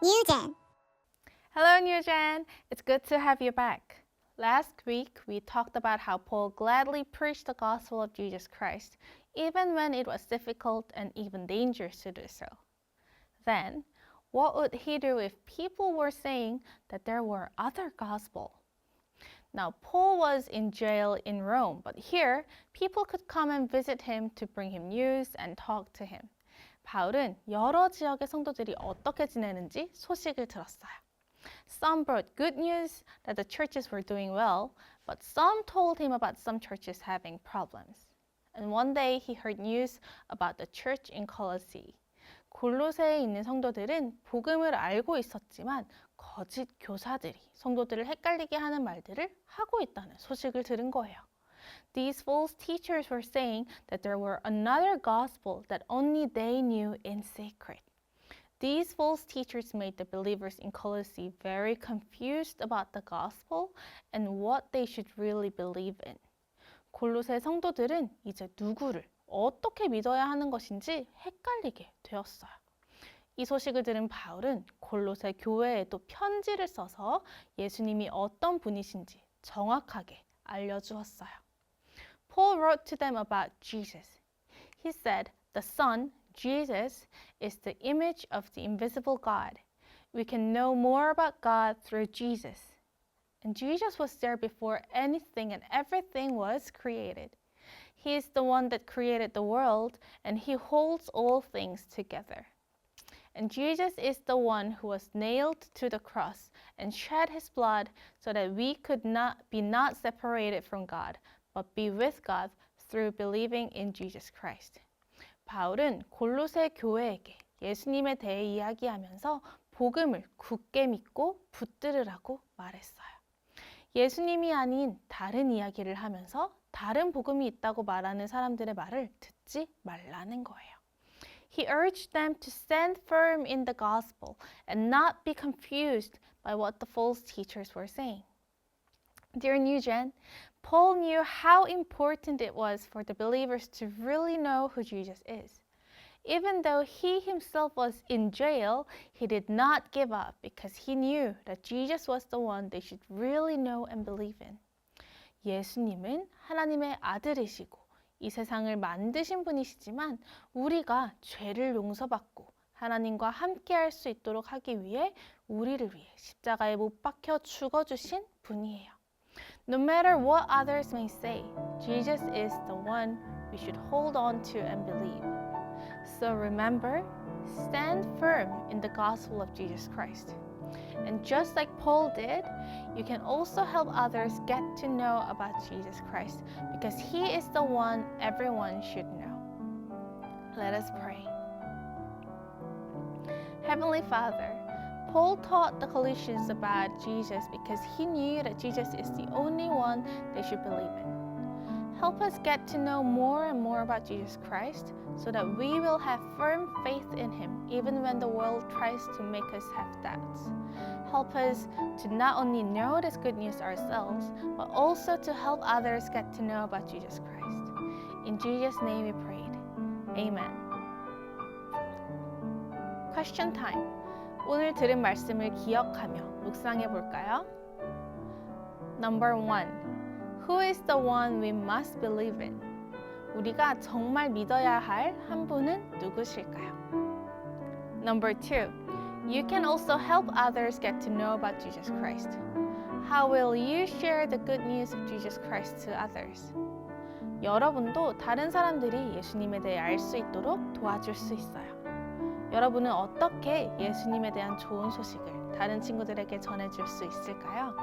Newgen. Hello, Newgen. It's good to have you back. Last week, we talked about how Paul gladly preached the gospel of Jesus Christ, even when it was difficult and even dangerous to do so. Then, what would he do if people were saying that there were other gospels? Now, Paul was in jail in Rome, but here, people could come and visit him to bring him news and talk to him. 바울은 여러 지역의 성도들이 어떻게 지내는지 소식을 들었어요. Some brought good news that the churches were doing well, but some told him about some churches having problems. And one day he heard news about the church in Colossae. 골로새에 있는 성도들은 복음을 알고 있었지만 거짓 교사들이 성도들을 헷갈리게 하는 말들을 하고 있다는 소식을 들은 거예요. These false teachers were saying that there were another gospel that only they knew in secret. These false teachers made the believers in Colossae very confused about the gospel and what they should really believe in. 골로새 성도들은 이제 누구를 어떻게 믿어야 하는 것인지 헷갈리게 되었어요. 이 소식을 들은 바울은 골로새 교회에도 편지를 써서 예수님이 어떤 분이신지 정확하게 알려주었어요. Paul wrote to them about Jesus. He said, the Son, Jesus, is the image of the invisible God. We can know more about God through Jesus. And Jesus was there before anything and everything was created. He is the one that created the world, and he holds all things together. And Jesus is the one who was nailed to the cross and shed his blood so that we could not be separated from God, but be with God through believing in Jesus Christ. 바울은 골로새 교회에게 예수님에 대해 이야기하면서 복음을 굳게 믿고 붙들으라고 말했어요. 예수님이 아닌 다른 이야기를 하면서 다른 복음이 있다고 말하는 사람들의 말을 듣지 말라는 거예요. He urged them to stand firm in the gospel and not be confused by what the false teachers were saying. Dear Newgen, Paul knew how important it was for the believers to really know who Jesus is. Even though he himself was in jail, he did not give up because he knew that Jesus was the one they should really know and believe in. 예수님은 하나님의 아들이시고 이 세상을 만드신 분이시지만 우리가 죄를 용서받고 하나님과 함께할 수 있도록 하기 위해 우리를 위해 십자가에 못 박혀 죽어주신 분이에요. No matter what others may say, Jesus is the one we should hold on to and believe. So remember, stand firm in the gospel of Jesus Christ. And just like Paul did, you can also help others get to know about Jesus Christ because he is the one everyone should know. Let us pray. Heavenly Father, Paul taught the Colossians about Jesus because he knew that Jesus is the only one they should believe in. Help us get to know more and more about Jesus Christ so that we will have firm faith in him even when the world tries to make us have doubts. Help us to not only know this good news ourselves, but also to help others get to know about Jesus Christ. In Jesus' name we prayed. Amen. Question time. 오늘 들은 말씀을 기억하며 묵상해 볼까요? Number 1. Who is the one we must believe in? 우리가 정말 믿어야 할 한 분은 누구실까요? Number 2. You can also help others get to know about Jesus Christ. How will you share the good news of Jesus Christ to others? 여러분도 다른 사람들이 예수님에 대해 알 수 있도록 도와줄 수 있어요. 여러분은 어떻게 예수님에 대한 좋은 소식을 다른 친구들에게 전해줄 수 있을까요?